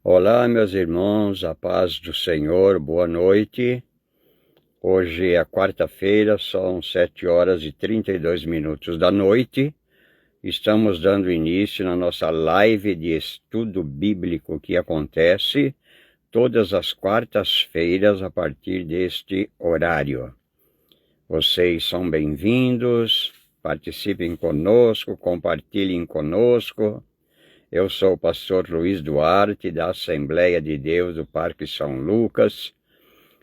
Olá, meus irmãos, a paz do Senhor, boa noite. Hoje é quarta-feira, são 7h32 da noite. Estamos dando início na nossa live de estudo bíblico que acontece todas as quartas-feiras a partir deste horário. Vocês são bem-vindos, participem conosco, compartilhem conosco. Eu sou o pastor Luiz Duarte, da Assembleia de Deus do Parque São Lucas,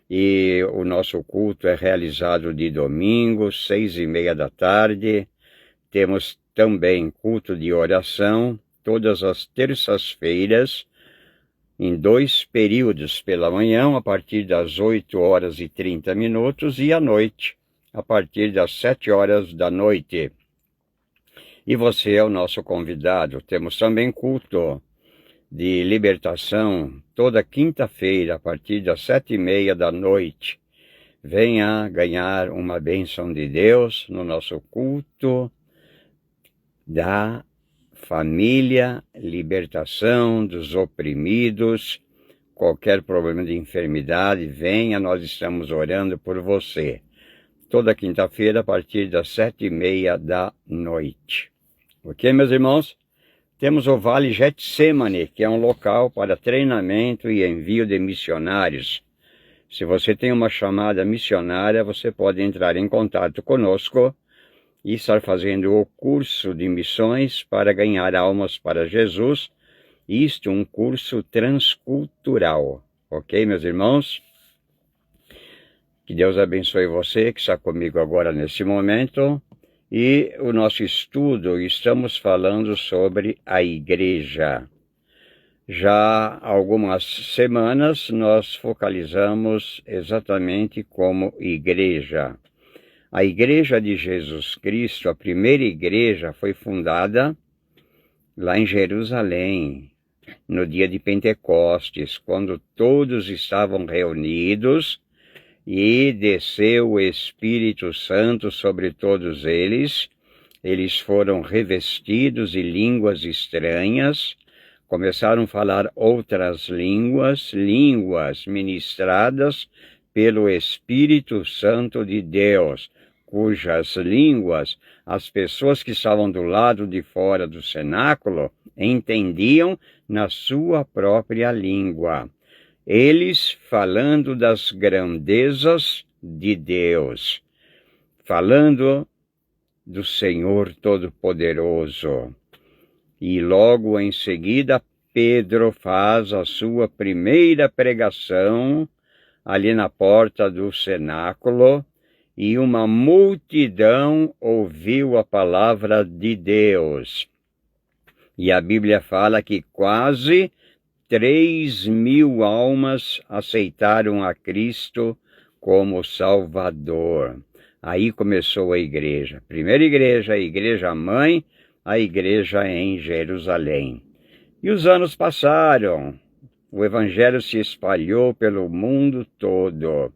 e o nosso culto é realizado de domingo, 6h30 da tarde. Temos também culto de oração, todas as terças-feiras, em 2 períodos, pela manhã, a partir das 8h30, e à noite, a partir das 7h da noite. E você é o nosso convidado. Temos também culto de libertação toda quinta-feira, a partir das 7h30 da noite. Venha ganhar uma bênção de Deus no nosso culto da família, libertação dos oprimidos. Qualquer problema de enfermidade, venha, nós estamos orando por você. Toda quinta-feira, a partir das 7h30 da noite. Ok, meus irmãos? Temos o Vale Getsemane, que é um local para treinamento e envio de missionários. Se você tem uma chamada missionária, você pode entrar em contato conosco e estar fazendo o curso de missões para ganhar almas para Jesus. Isto, um curso transcultural. Ok, meus irmãos? Que Deus abençoe você que está comigo agora nesse momento. E o nosso estudo, estamos falando sobre a igreja. Já há algumas semanas nós focalizamos exatamente como igreja. A Igreja de Jesus Cristo, a primeira igreja, foi fundada lá em Jerusalém, no dia de Pentecostes, quando todos estavam reunidos e desceu o Espírito Santo sobre todos eles. Eles foram revestidos de línguas estranhas, começaram a falar outras línguas ministradas pelo Espírito Santo de Deus, cujas línguas as pessoas que estavam do lado de fora do cenáculo entendiam na sua própria língua. Eles falando das grandezas de Deus, falando do Senhor Todo-Poderoso. E logo em seguida, Pedro faz a sua primeira pregação ali na porta do cenáculo, e uma multidão ouviu a palavra de Deus. E a Bíblia fala que quase 3.000 almas aceitaram a Cristo como Salvador. Aí começou a igreja. Primeira igreja, a igreja mãe, a igreja em Jerusalém. E os anos passaram. O evangelho se espalhou pelo mundo todo.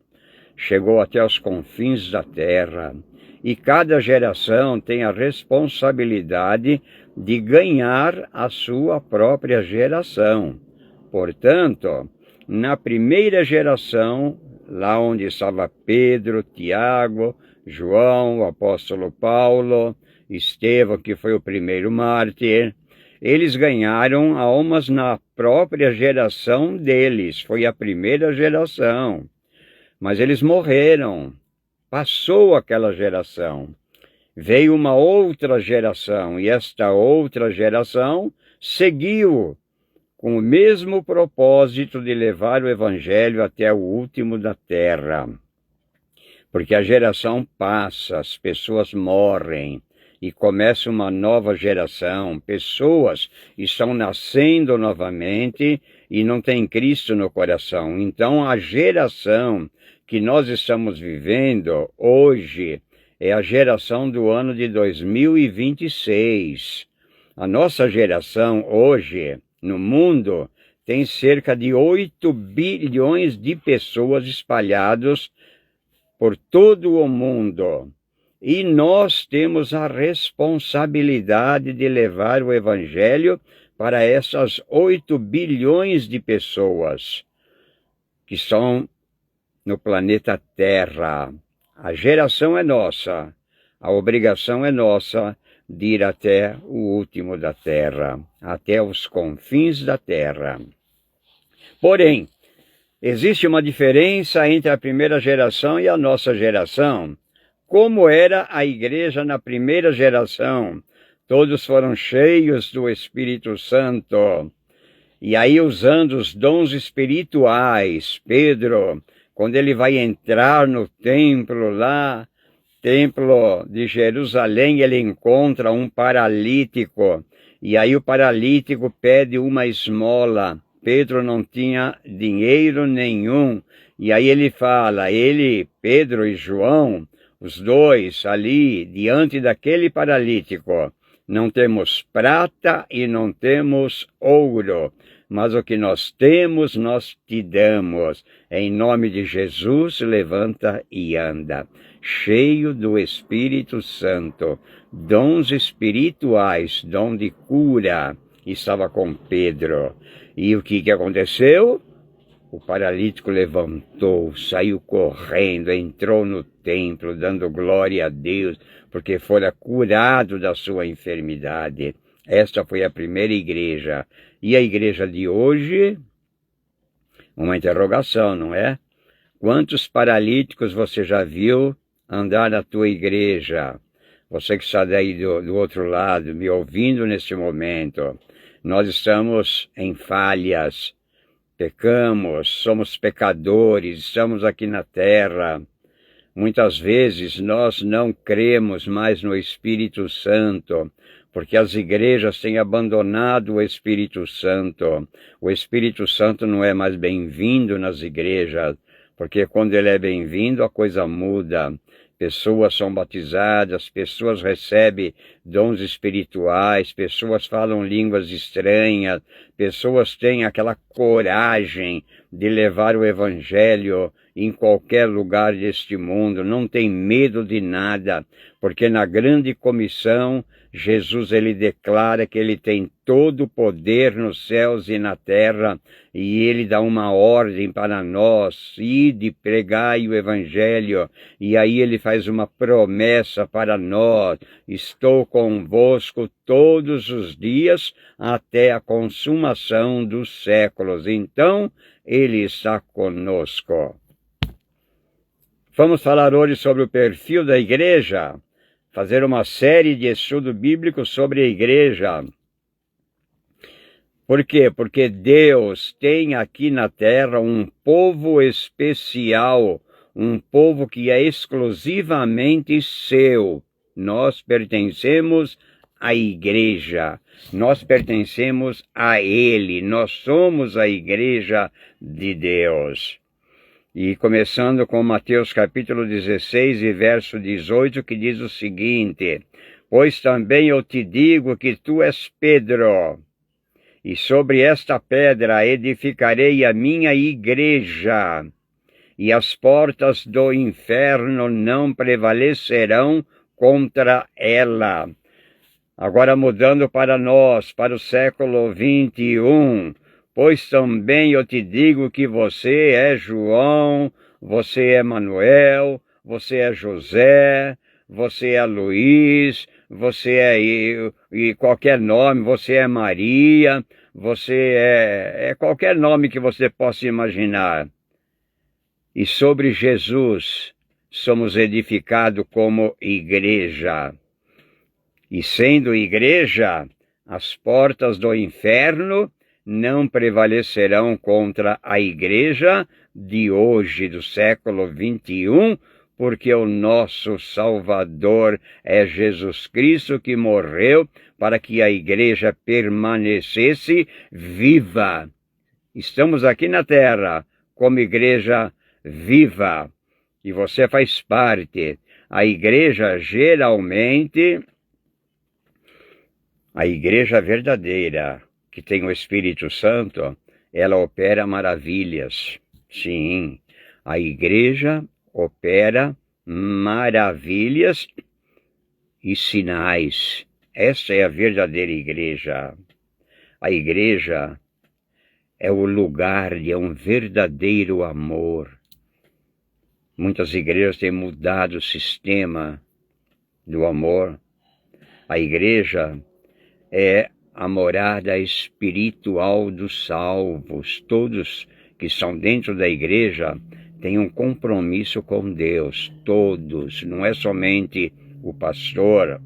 Chegou até os confins da terra. E cada geração tem a responsabilidade de ganhar a sua própria geração. Portanto, na primeira geração, lá onde estava Pedro, Tiago, João, o apóstolo Paulo, Estevão, que foi o primeiro mártir, eles ganharam almas na própria geração deles, foi a primeira geração. Mas eles morreram, passou aquela geração. Veio uma outra geração, e esta outra geração seguiu com o mesmo propósito de levar o evangelho até o último da terra. Porque a geração passa, as pessoas morrem, e começa uma nova geração. Pessoas estão nascendo novamente e não tem Cristo no coração. Então a geração que nós estamos vivendo hoje é a geração do ano de 2026. A nossa geração hoje, no mundo, tem cerca de 8 bilhões de pessoas espalhadas por todo o mundo. E nós temos a responsabilidade de levar o evangelho para essas 8 bilhões de pessoas que estão no planeta Terra. A geração é nossa, a obrigação é nossa de ir até o último da Terra, até os confins da Terra. Porém, existe uma diferença entre a primeira geração e a nossa geração. Como era a igreja na primeira geração? Todos foram cheios do Espírito Santo. E aí, usando os dons espirituais, Pedro, quando ele vai entrar no templo lá, templo de Jerusalém, ele encontra um paralítico. E aí o paralítico pede uma esmola. Pedro não tinha dinheiro nenhum. E aí ele fala, Pedro e João, os dois ali, diante daquele paralítico, não temos prata e não temos ouro, mas o que nós temos, nós te damos. Em nome de Jesus, levanta e anda. Cheio do Espírito Santo, dons espirituais, dom de cura, estava com Pedro. E o que aconteceu? O paralítico levantou, saiu correndo, entrou no templo, dando glória a Deus, porque fora curado da sua enfermidade. Esta foi a primeira igreja. E a igreja de hoje? Uma interrogação, não é? Quantos paralíticos você já viu andar na tua igreja? Você que está daí do outro lado, me ouvindo neste momento. Nós estamos em falhas, pecamos, somos pecadores, estamos aqui na terra. Muitas vezes nós não cremos mais no Espírito Santo, porque as igrejas têm abandonado o Espírito Santo. O Espírito Santo não é mais bem-vindo nas igrejas, porque quando ele é bem-vindo a coisa muda. Pessoas são batizadas, pessoas recebem dons espirituais, pessoas falam línguas estranhas, pessoas têm aquela coragem de levar o Evangelho em qualquer lugar deste mundo, não tem medo de nada, porque na grande comissão, Jesus ele declara que ele tem todo o poder nos céus e na terra, e ele dá uma ordem para nós, ide, pregai o Evangelho, e aí ele faz uma promessa para nós, estou convosco todos os dias até a consumação dos séculos. Então, ele está conosco. Vamos falar hoje sobre o perfil da igreja, fazer uma série de estudo bíblico sobre a igreja. Por quê? Porque Deus tem aqui na terra um povo especial, um povo que é exclusivamente seu. Nós pertencemos à igreja, nós pertencemos a Ele, nós somos a igreja de Deus. E começando com Mateus capítulo 16 e verso 18, que diz o seguinte: pois também eu te digo que tu és Pedro, e sobre esta pedra edificarei a minha igreja, e as portas do inferno não prevalecerão contra ela. Agora mudando para nós, para o século 21, pois também eu te digo que você é João, você é Manuel, você é José, você é Luiz, você é e qualquer nome, você é Maria, você é qualquer nome que você possa imaginar. E sobre Jesus somos edificados como igreja. E sendo igreja, as portas do inferno não prevalecerão contra a igreja de hoje, do século 21, porque o nosso Salvador é Jesus Cristo, que morreu para que a igreja permanecesse viva. Estamos aqui na terra como igreja viva, e você faz parte. A igreja geralmente, a igreja verdadeira, que tem o Espírito Santo, ela opera maravilhas. Sim, a igreja opera maravilhas e sinais. Essa é a verdadeira igreja. A igreja é o lugar de um verdadeiro amor. Muitas igrejas têm mudado o sistema do amor. A igreja é a morada espiritual dos salvos. Todos que estão dentro da igreja têm um compromisso com Deus. Todos, não é somente o pastor,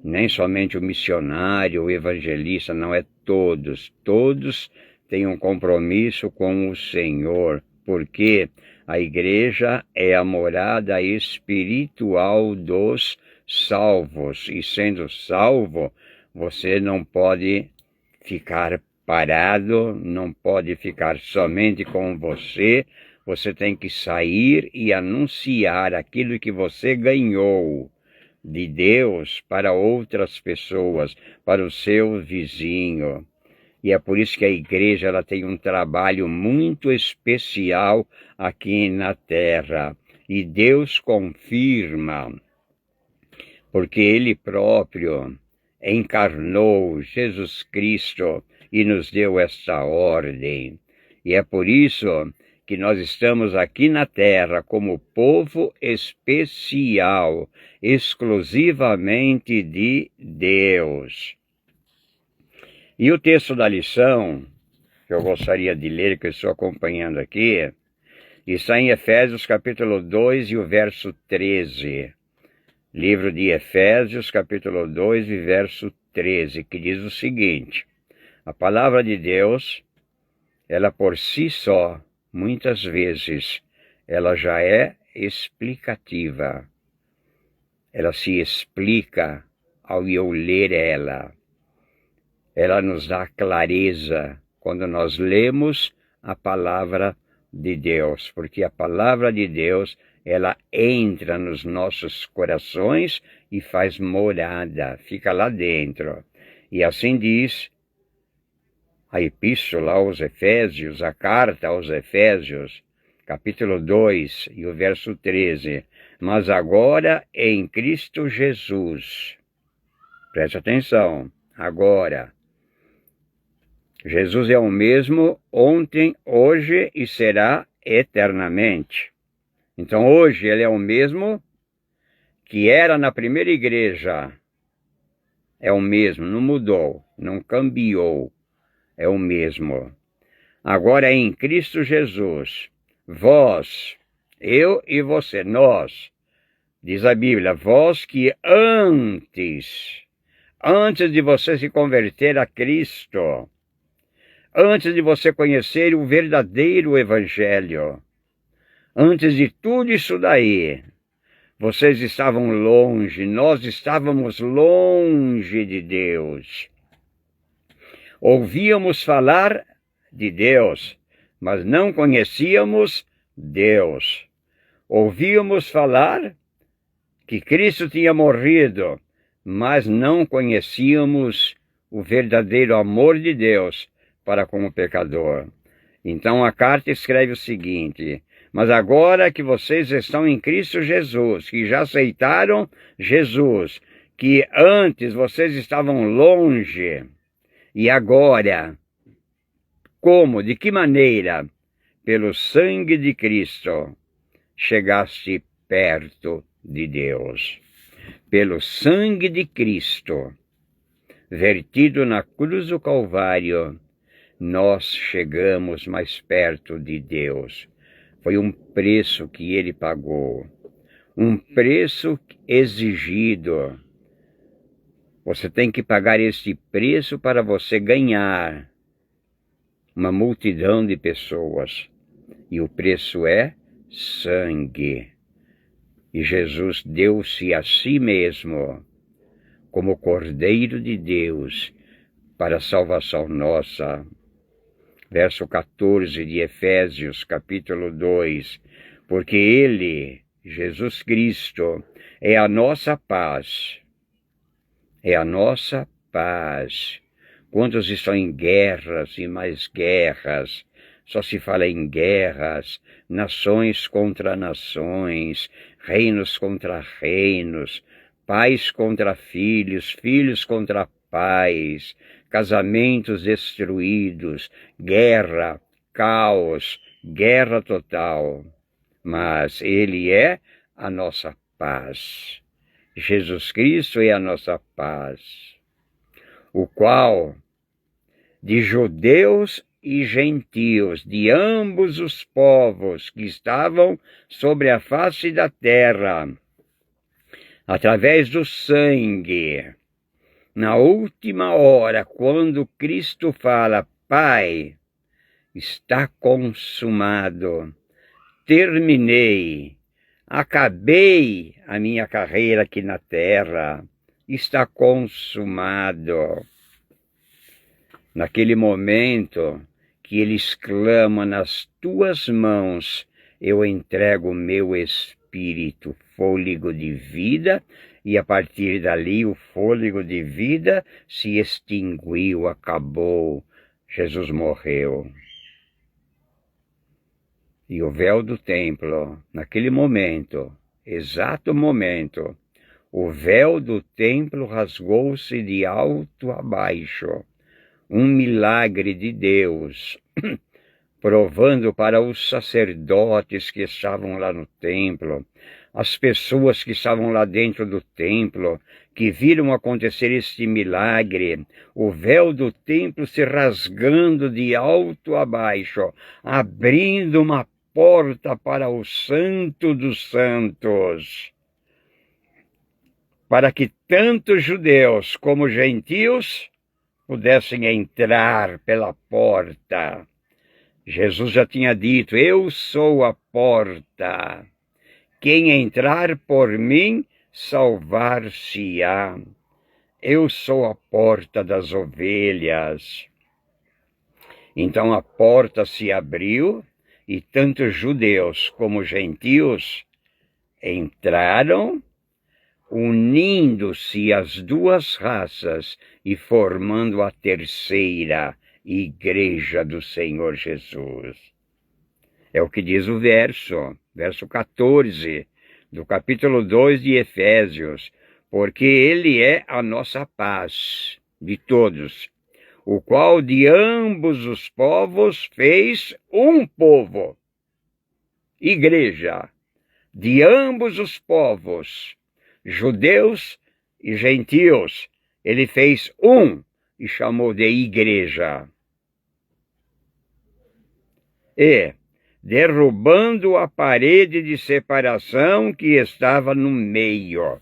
nem somente o missionário, o evangelista, não é todos. Todos têm um compromisso com o Senhor, porque a igreja é a morada espiritual dos salvos. E sendo salvo, você não pode ficar parado, não pode ficar somente com você. Você tem que sair e anunciar aquilo que você ganhou de Deus para outras pessoas, para o seu vizinho. E é por isso que a igreja ela tem um trabalho muito especial aqui na terra. E Deus confirma, porque Ele próprio encarnou Jesus Cristo e nos deu esta ordem. E é por isso que nós estamos aqui na terra como povo especial, exclusivamente de Deus. E o texto da lição, que eu gostaria de ler, que eu estou acompanhando aqui, está em Efésios capítulo 2 e o verso 13. Livro de Efésios capítulo 2 e verso 13, que diz o seguinte: a palavra de Deus, ela por si só, muitas vezes, ela já é explicativa. Ela se explica ao eu ler ela. Ela nos dá clareza quando nós lemos a palavra de Deus, porque a palavra de Deus, ela entra nos nossos corações e faz morada, fica lá dentro. E assim diz a epístola aos Efésios, a carta aos Efésios, capítulo 2 e o verso 13. Mas agora em Cristo Jesus. Preste atenção, agora. Jesus é o mesmo ontem, hoje e será eternamente. Então hoje ele é o mesmo que era na primeira igreja. É o mesmo, não mudou, não cambiou. É o mesmo. Agora em Cristo Jesus, vós, eu e você, nós, diz a Bíblia, vós que antes de você se converter a Cristo, antes de você conhecer o verdadeiro Evangelho, antes de tudo isso daí, vocês estavam longe, nós estávamos longe de Deus. Ouvíamos falar de Deus, mas não conhecíamos Deus. Ouvíamos falar que Cristo tinha morrido, mas não conhecíamos o verdadeiro amor de Deus para com o pecador. Então a carta escreve o seguinte: mas agora que vocês estão em Cristo Jesus, que já aceitaram Jesus, que antes vocês estavam longe, e agora, como, de que maneira? Pelo sangue de Cristo, chegaste perto de Deus. Pelo sangue de Cristo, vertido na cruz do Calvário, nós chegamos mais perto de Deus. Foi um preço que ele pagou, um preço exigido. Você tem que pagar este preço para você ganhar uma multidão de pessoas. E o preço é sangue. E Jesus deu-se a si mesmo como Cordeiro de Deus para a salvação nossa. Verso 14 de Efésios, capítulo 2. Porque Ele, Jesus Cristo, é a nossa paz. É a nossa paz. Quantos estão em guerras e mais guerras? Só se fala em guerras, nações contra nações, reinos contra reinos, pais contra filhos, filhos contra paz, casamentos destruídos, guerra, caos, guerra total. Mas Ele é a nossa paz. Jesus Cristo é a nossa paz, o qual de judeus e gentios, de ambos os povos que estavam sobre a face da terra, através do sangue, na última hora, quando Cristo fala, Pai, está consumado, terminei, acabei a minha carreira aqui na terra, está consumado. Naquele momento que ele exclama, nas tuas mãos eu entrego o meu espírito, fôlego de vida, e a partir dali o fôlego de vida se extinguiu, acabou, Jesus morreu. E o véu do templo, naquele momento, exato momento, o véu do templo rasgou-se de alto a baixo. Um milagre de Deus, provando para os sacerdotes que estavam lá no templo, as pessoas que estavam lá dentro do templo, que viram acontecer este milagre, o véu do templo se rasgando de alto a baixo, abrindo uma porta para o Santo dos Santos, para que tanto judeus como gentios pudessem entrar pela porta. Jesus já tinha dito, eu sou a porta. Quem entrar por mim, salvar-se-á. Eu sou a porta das ovelhas. Então a porta se abriu e tanto judeus como gentios entraram, unindo-se as duas raças e formando a terceira igreja do Senhor Jesus. É o que diz o verso 14 do capítulo 2 de Efésios, porque Ele é a nossa paz de todos, o qual de ambos os povos fez um povo, igreja, de ambos os povos, judeus e gentios, ele fez um e chamou de igreja. E, derrubando a parede de separação que estava no meio,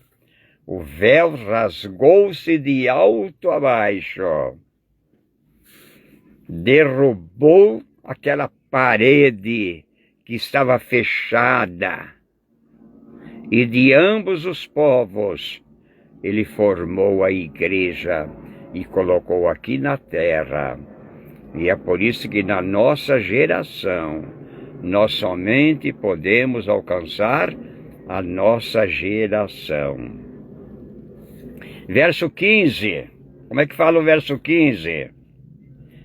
o véu rasgou-se de alto a baixo. Derrubou aquela parede que estava fechada. E de ambos os povos, ele formou a igreja e colocou aqui na terra. E é por isso que na nossa geração, nós somente podemos alcançar a nossa geração. Verso 15. Como é que fala o verso 15?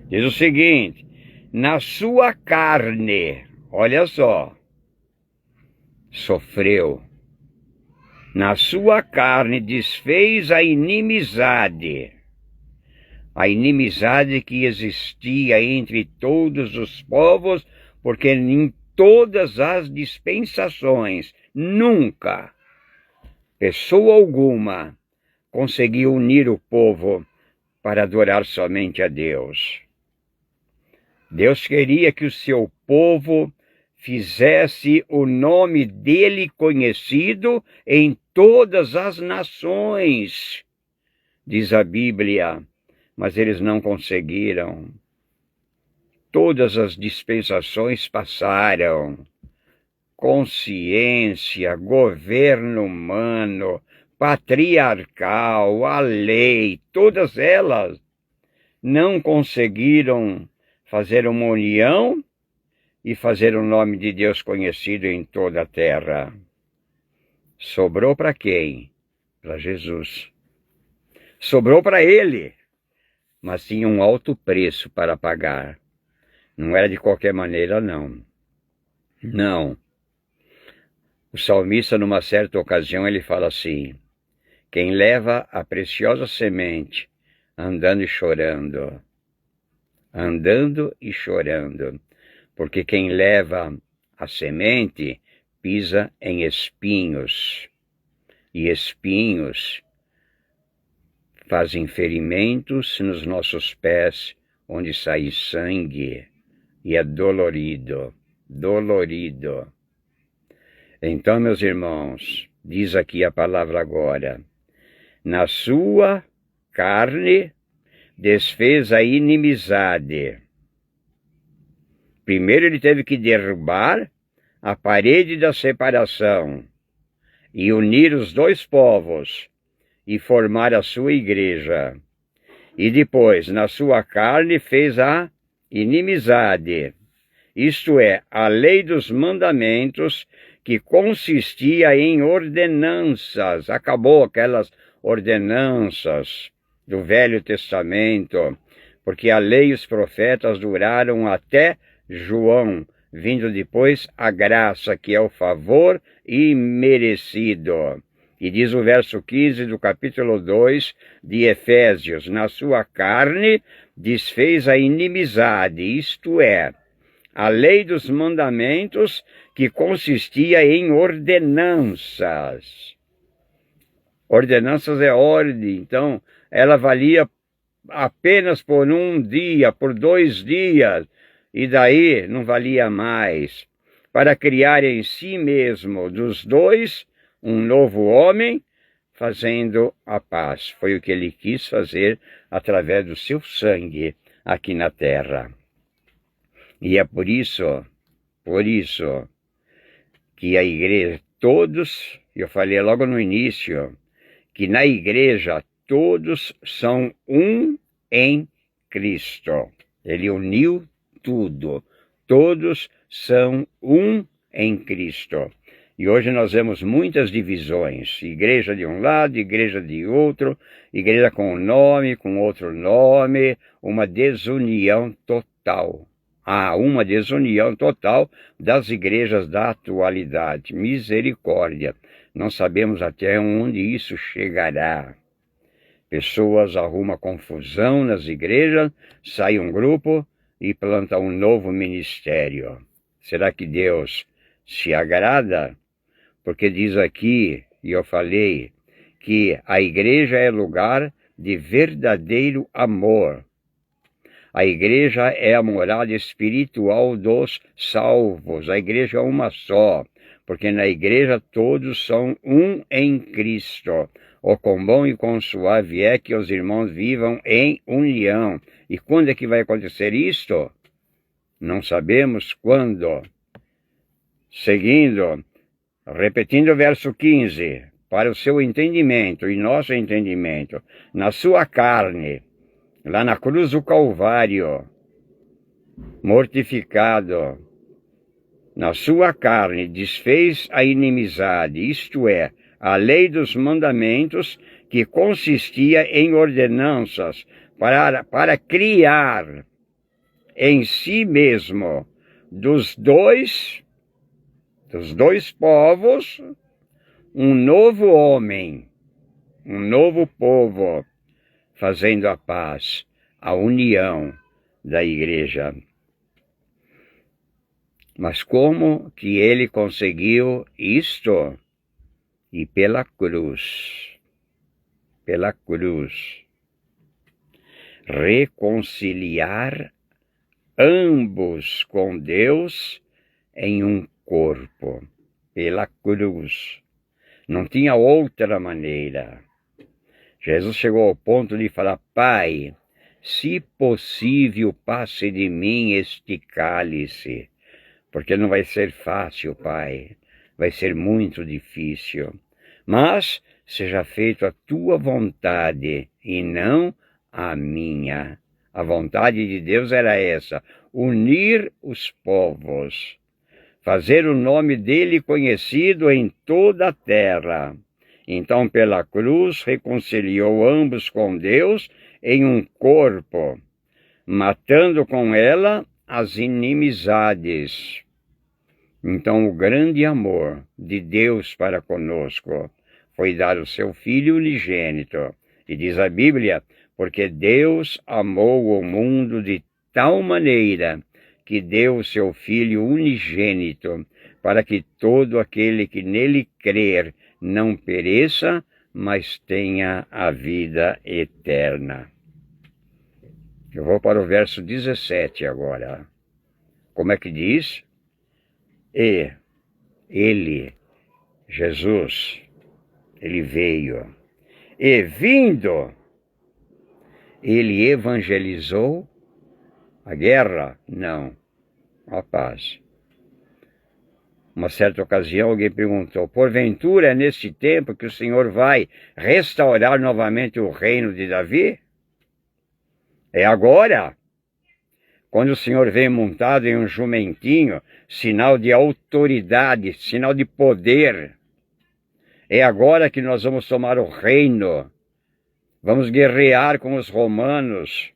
Diz o seguinte, na sua carne, olha só, sofreu. Na sua carne desfez a inimizade que existia entre todos os povos, porque em todas as dispensações, nunca, pessoa alguma, conseguiu unir o povo para adorar somente a Deus. Deus queria que o seu povo fizesse o nome dele conhecido em todas as nações, diz a Bíblia, mas eles não conseguiram. Todas as dispensações passaram. Consciência, governo humano, patriarcal, a lei, todas elas não conseguiram fazer uma união e fazer o nome de Deus conhecido em toda a terra. Sobrou para quem? Para Jesus. Sobrou para ele, mas tinha um alto preço para pagar. Não era de qualquer maneira, não. Não. O salmista, numa certa ocasião, ele fala assim, quem leva a preciosa semente andando e chorando. Andando e chorando. Porque quem leva a semente pisa em espinhos. E espinhos fazem ferimentos nos nossos pés, onde sai sangue. E é dolorido. Dolorido. Então, meus irmãos, diz aqui a palavra agora: na sua carne desfez a inimizade. Primeiro ele teve que derrubar a parede da separação e unir os dois povos e formar a sua igreja. E depois, na sua carne, fez a inimizade, isto é, a lei dos mandamentos, que consistia em ordenanças. Acabou aquelas ordenanças do Velho Testamento, porque a lei e os profetas duraram até João, vindo depois a graça, que é o favor imerecido. E diz o verso 15 do capítulo 2 de Efésios: na sua carne desfez a inimizade, isto é, a lei dos mandamentos, que consistia em ordenanças. Ordenanças é ordem, então ela valia apenas por um dia, por 2 dias, e daí não valia mais, para criar em si mesmo dos dois um novo homem, fazendo a paz. Foi o que ele quis fazer através do seu sangue aqui na terra. E é por isso que a igreja, todos, eu falei logo no início, que na igreja todos são um em Cristo. Ele uniu tudo. Todos são um em Cristo. E hoje nós vemos muitas divisões. Igreja de um lado, igreja de outro, igreja com um nome, com outro nome, uma desunião total. Há uma desunião total das igrejas da atualidade. Misericórdia. Não sabemos até onde isso chegará. Pessoas arrumam confusão nas igrejas, sai um grupo e planta um novo ministério. Será que Deus se agrada? Porque diz aqui, e eu falei, que a igreja é lugar de verdadeiro amor. A igreja é a morada espiritual dos salvos. A igreja é uma só, porque na igreja todos são um em Cristo. O quão bom e quão suave é que os irmãos vivam em união. E quando é que vai acontecer isto? Não sabemos quando. Seguindo, repetindo o verso 15, para o seu entendimento e nosso entendimento, na sua carne, lá na cruz do Calvário, mortificado, na sua carne desfez a inimizade, isto é, a lei dos mandamentos, que consistia em ordenanças para criar em si mesmo dos dois povos um novo homem, um novo povo, fazendo a paz, a união da igreja. Mas como que ele conseguiu isto? E pela cruz. Pela cruz. Reconciliar ambos com Deus em um corpo. Pela cruz. Não tinha outra maneira. Jesus chegou ao ponto de falar: Pai, se possível, passe de mim este cálice, porque não vai ser fácil, Pai, vai ser muito difícil, mas seja feita a tua vontade e não a minha. A vontade de Deus era essa: unir os povos, fazer o nome dele conhecido em toda a terra. Então, pela cruz, reconciliou ambos com Deus em um corpo, matando com ela as inimizades. Então, o grande amor de Deus para conosco foi dar o seu Filho unigênito. E diz a Bíblia: porque Deus amou o mundo de tal maneira que deu o seu Filho unigênito, para que todo aquele que nele crer não pereça, mas tenha a vida eterna. Eu vou para o verso 17 agora. Como é que diz? E ele, Jesus, ele veio. E vindo, ele evangelizou a guerra? Não, a paz. Uma certa ocasião alguém perguntou, porventura é neste tempo que o Senhor vai restaurar novamente o reino de Davi? É agora, quando o Senhor vem montado em um jumentinho, sinal de autoridade, sinal de poder. É agora que nós vamos tomar o reino, vamos guerrear com os romanos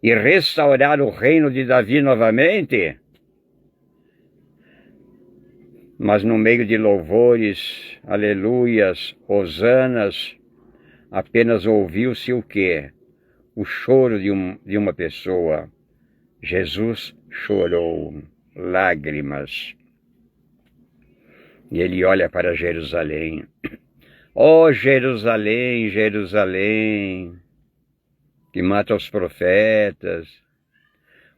e restaurar o reino de Davi novamente? Mas no meio de louvores, aleluias, hosanas, apenas ouviu-se o quê? O choro de uma pessoa. Jesus chorou, lágrimas. E ele olha para Jerusalém. Ó Jerusalém, Jerusalém, que mata os profetas.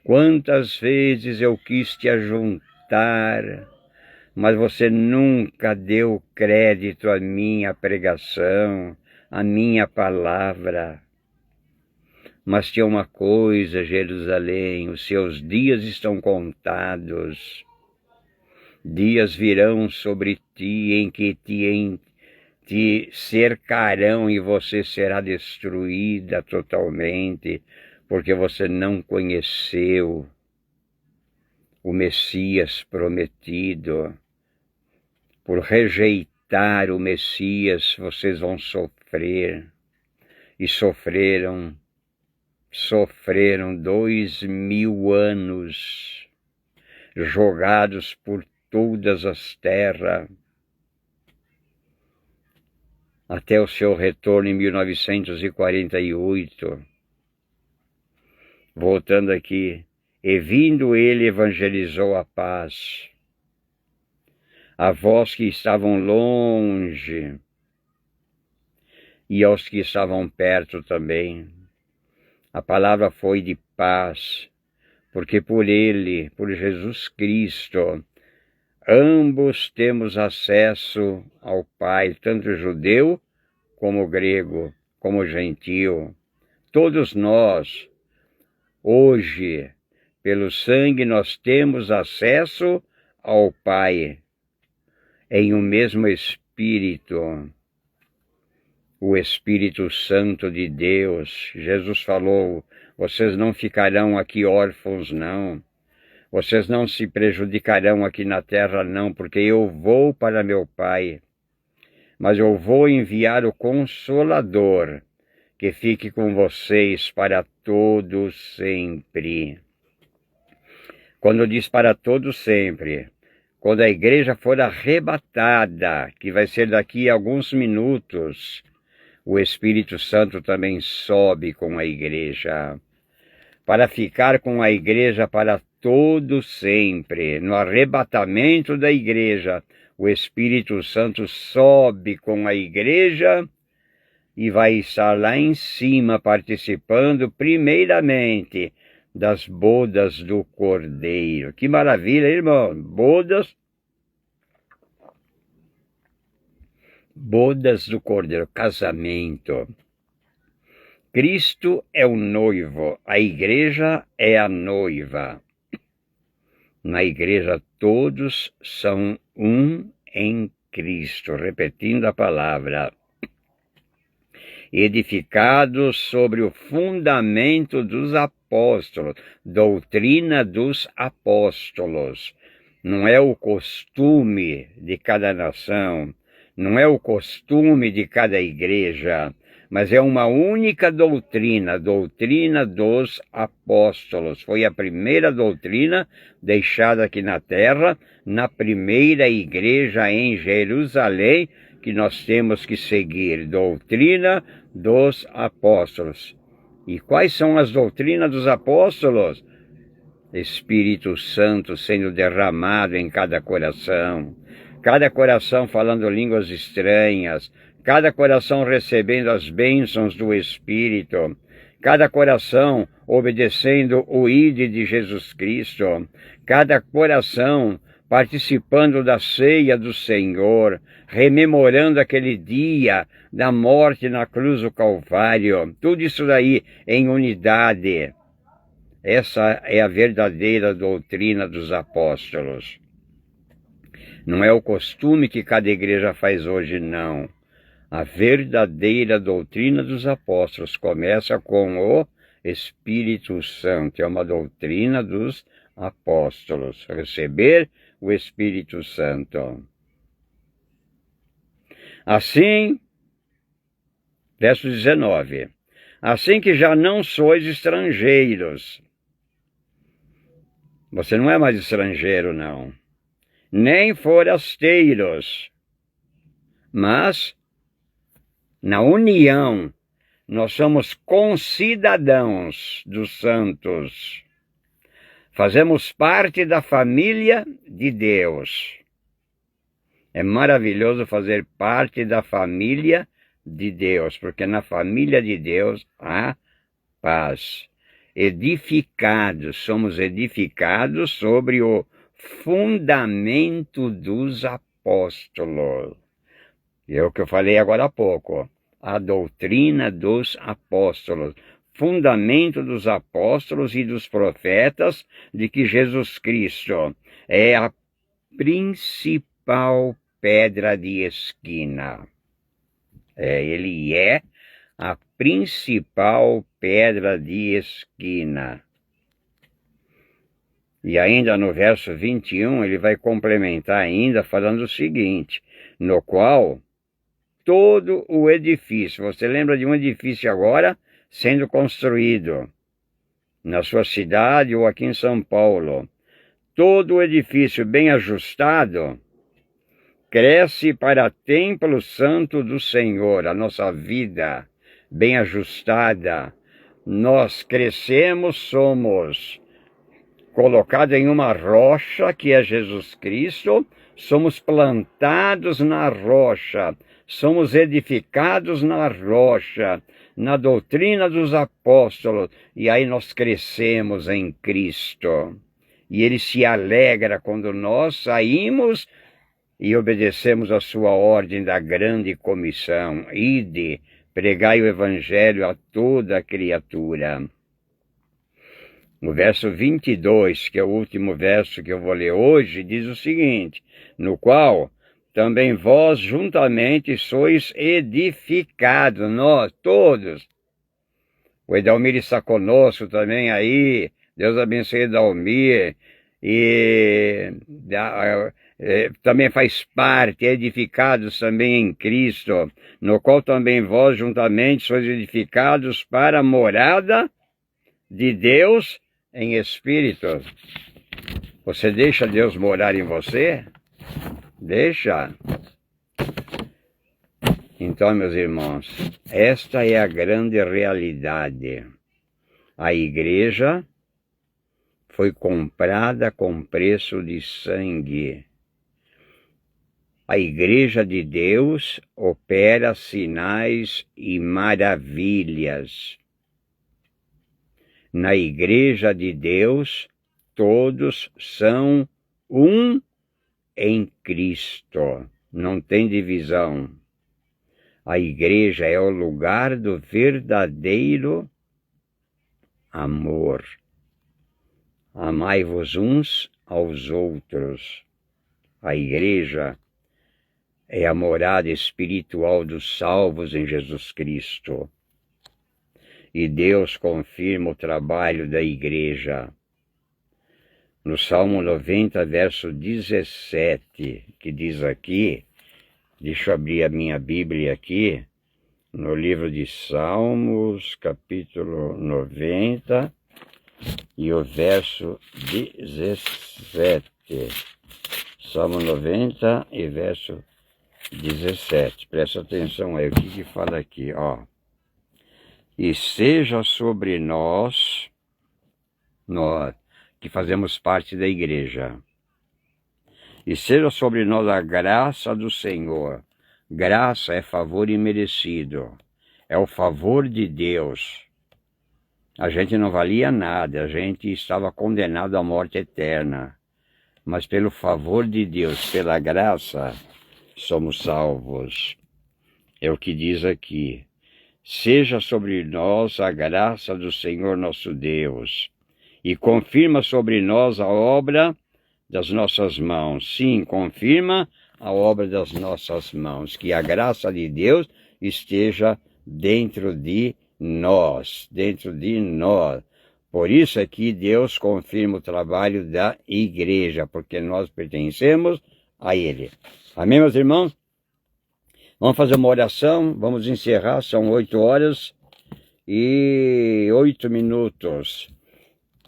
Quantas vezes eu quis te ajuntar, mas você nunca deu crédito à minha pregação, à minha palavra. Mas tinha uma coisa, Jerusalém, os seus dias estão contados. Dias virão sobre ti em que te cercarão e você será destruída totalmente, porque você não conheceu o Messias prometido. Por rejeitar o Messias, vocês vão sofrer. E sofreram 2000 anos, jogados por todas as terras, até o seu retorno em 1948. Voltando aqui, e vindo ele evangelizou a paz. A vós que estavam longe, e aos que estavam perto também. A palavra foi de paz, porque por ele, por Jesus Cristo, ambos temos acesso ao Pai, tanto judeu como grego, como gentil. Todos nós, hoje, pelo sangue, nós temos acesso ao Pai, em um mesmo Espírito. O Espírito Santo de Deus. Jesus falou, vocês não ficarão aqui órfãos, não. Vocês não se prejudicarão aqui na terra, não, porque eu vou para meu Pai. Mas eu vou enviar o Consolador, que fique com vocês para todo sempre. Quando diz para todo sempre, quando a igreja for arrebatada, que vai ser daqui a alguns minutos, o Espírito Santo também sobe com a igreja, para ficar com a igreja para todo sempre. No arrebatamento da igreja, o Espírito Santo sobe com a igreja e vai estar lá em cima participando primeiramente das bodas do Cordeiro. Que maravilha, irmão! Bodas do Cordeiro, casamento. Cristo é o noivo, a igreja é a noiva. Na igreja todos são um em Cristo, repetindo a palavra. Edificados sobre o fundamento dos apóstolos, doutrina dos apóstolos. Não é o costume de cada nação, não é o costume de cada igreja, mas é uma única doutrina, a doutrina dos apóstolos. Foi a primeira doutrina deixada aqui na terra, na primeira igreja em Jerusalém, que nós temos que seguir: doutrina dos apóstolos. E quais são as doutrinas dos apóstolos? Espírito Santo sendo derramado em cada coração falando línguas estranhas, cada coração recebendo as bênçãos do Espírito, cada coração obedecendo o Ide de Jesus Cristo, cada coração participando da ceia do Senhor, rememorando aquele dia da morte na cruz do Calvário, tudo isso daí em unidade. Essa é a verdadeira doutrina dos apóstolos. Não é o costume que cada igreja faz hoje, não. A verdadeira doutrina dos apóstolos começa com o Espírito Santo. É uma doutrina dos apóstolos. Receber o Espírito Santo. Assim, verso 19. Assim que já não sois estrangeiros. Você não é mais estrangeiro, não. Nem forasteiros. Mas, na união, nós somos concidadãos dos santos. Fazemos parte da família de Deus. É maravilhoso fazer parte da família de Deus, porque na família de Deus há paz. Somos edificados sobre o fundamento dos apóstolos. É o que eu falei agora há pouco. A doutrina dos apóstolos. Fundamento dos apóstolos e dos profetas de que Jesus Cristo é a principal pedra de esquina. Ele é a principal pedra de esquina. E ainda no verso 21, ele vai complementar ainda falando o seguinte, no qual todo o edifício, você lembra de um edifício agora sendo construído na sua cidade ou aqui em São Paulo, todo o edifício bem ajustado, cresce para templo santo do Senhor, a nossa vida bem ajustada. Nós crescemos, somos colocados em uma rocha que é Jesus Cristo, somos plantados na rocha, somos edificados na rocha, na doutrina dos apóstolos, e aí nós crescemos em Cristo. E Ele se alegra quando nós saímos e obedecemos a sua ordem da grande comissão. Ide, pregai o evangelho a toda criatura. No verso 22, que é o último verso que eu vou ler hoje, diz o seguinte, no qual também vós juntamente sois edificados, nós todos. O Edalmir está conosco também aí, Deus abençoe Edalmir, e também faz parte, edificados também em Cristo, no qual também vós juntamente sois edificados para a morada de Deus em Espírito. Você deixa Deus morar em você? Deixa. Então, meus irmãos, esta é a grande realidade. A igreja foi comprada com preço de sangue. A igreja de Deus opera sinais e maravilhas. Na igreja de Deus, todos são um em Cristo. Não tem divisão. A igreja é o lugar do verdadeiro amor. Amai-vos uns aos outros. A igreja é a morada espiritual dos salvos em Jesus Cristo. E Deus confirma o trabalho da igreja. No Salmo 90, verso 17, que diz aqui, deixa eu abrir a minha Bíblia aqui, no livro de Salmos, capítulo 90, e o verso 17. Salmo 90 e verso 17. Presta atenção aí, o que fala aqui, ó. E seja sobre nós que fazemos parte da igreja, e seja sobre nós a graça do Senhor. Graça é favor imerecido, é o favor de Deus. A gente não valia nada, a gente estava condenado à morte eterna, mas pelo favor de Deus, pela graça, somos salvos. É o que diz aqui. Seja sobre nós a graça do Senhor nosso Deus, e confirma sobre nós a obra das nossas mãos. Sim, confirma a obra das nossas mãos, que a graça de Deus esteja dentro de nós, Por isso é que Deus confirma o trabalho da igreja, porque nós pertencemos a Ele. Amém, meus irmãos? Vamos fazer uma oração, vamos encerrar, são 8 horas e 8 minutos.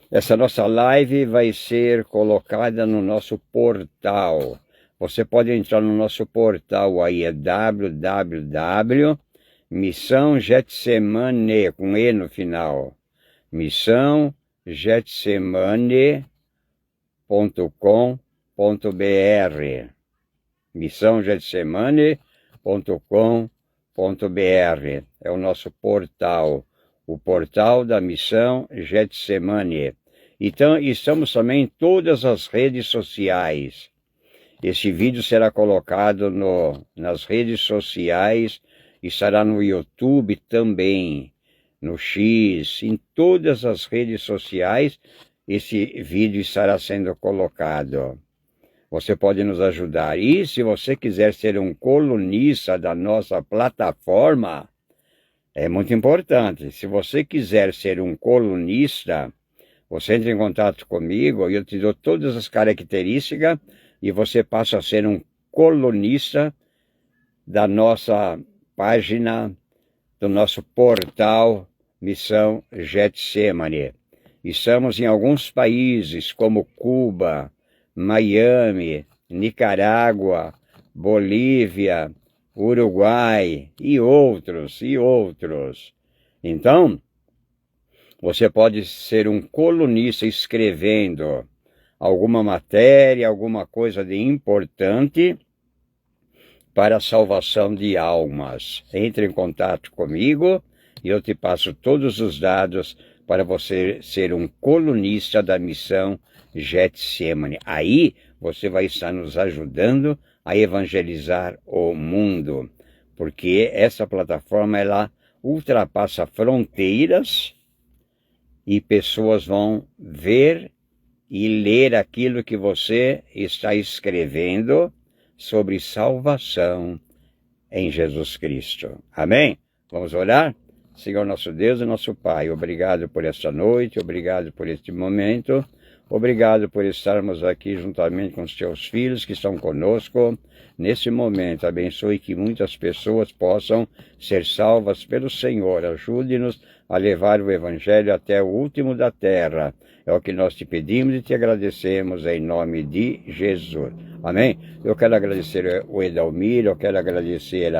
Essa nossa live vai ser colocada no nosso portal. Você pode entrar no nosso portal aí, é www.missãogetsemane, com E no final, missãogetsemane.com.br, missãogetsemane.com.br, é o nosso portal, o portal da Missão Getsemane. Então, estamos também em todas as redes sociais. Este vídeo será colocado nas redes sociais, estará no YouTube também, no X, em todas as redes sociais, esse vídeo estará sendo colocado. Você pode nos ajudar. E se você quiser ser um colunista da nossa plataforma, é muito importante. Se você quiser ser um colunista, você entra em contato comigo e eu te dou todas as características e você passa a ser um colunista da nossa página, do nosso portal Missão Getsemane. Estamos em alguns países como Cuba, Miami, Nicarágua, Bolívia, Uruguai e outros. Então, você pode ser um colunista escrevendo alguma matéria, alguma coisa de importante para a salvação de almas. Entre em contato comigo e eu te passo todos os dados para você ser um colunista da Missão Getsemane. Aí você vai estar nos ajudando a evangelizar o mundo, porque essa plataforma ela ultrapassa fronteiras e pessoas vão ver e ler aquilo que você está escrevendo sobre salvação em Jesus Cristo. Amém? Vamos orar? Senhor nosso Deus e nosso Pai, obrigado por esta noite, obrigado por este momento, obrigado por estarmos aqui juntamente com os teus filhos que estão conosco nesse momento. Abençoe que muitas pessoas possam ser salvas pelo Senhor. Ajude-nos a levar o Evangelho até o último da terra. É o que nós te pedimos e te agradecemos em nome de Jesus. Amém? Eu quero agradecer o Edalmir, eu quero agradecer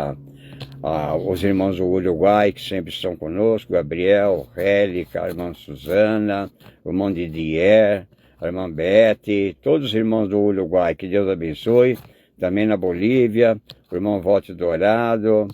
os irmãos do Uruguai que sempre estão conosco, Gabriel, Rélica, a irmã Suzana, o irmão Didier, a irmã Bete, todos os irmãos do Uruguai, que Deus abençoe. Também na Bolívia, o irmão Volte Dourado,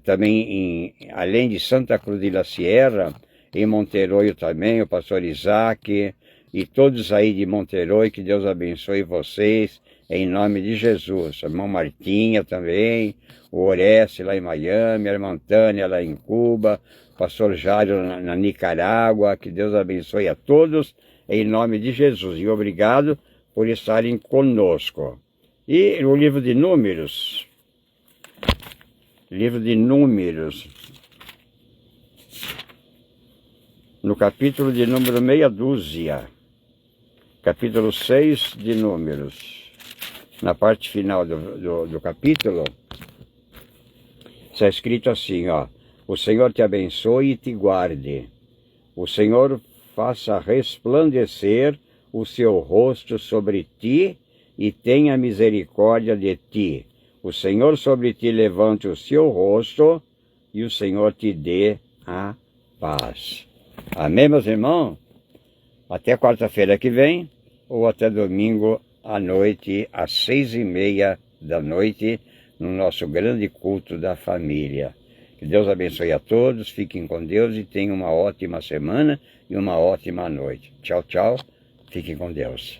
também além de Santa Cruz de la Sierra, em Monteroio também, o pastor Isaac, e todos aí de Monteroio, que Deus abençoe vocês, em nome de Jesus. A irmã Martinha também, o Oreste lá em Miami, a irmã Tânia lá em Cuba, o pastor Jário na Nicarágua, que Deus abençoe a todos, em nome de Jesus. E obrigado por estarem conosco. E o livro de Números, no capítulo de número meia dúzia, capítulo 6 de Números, na parte final do capítulo, está escrito assim, ó: o Senhor te abençoe e te guarde, o Senhor faça resplandecer o seu rosto sobre ti e tenha misericórdia de ti, o Senhor sobre ti levante o seu rosto e o Senhor te dê a paz. Amém, meus irmãos? Até quarta-feira que vem, ou até domingo à noite, às 6h30 da noite, no nosso grande culto da família. Que Deus abençoe a todos, fiquem com Deus e tenham uma ótima semana e uma ótima noite. Tchau, tchau. Fiquem com Deus.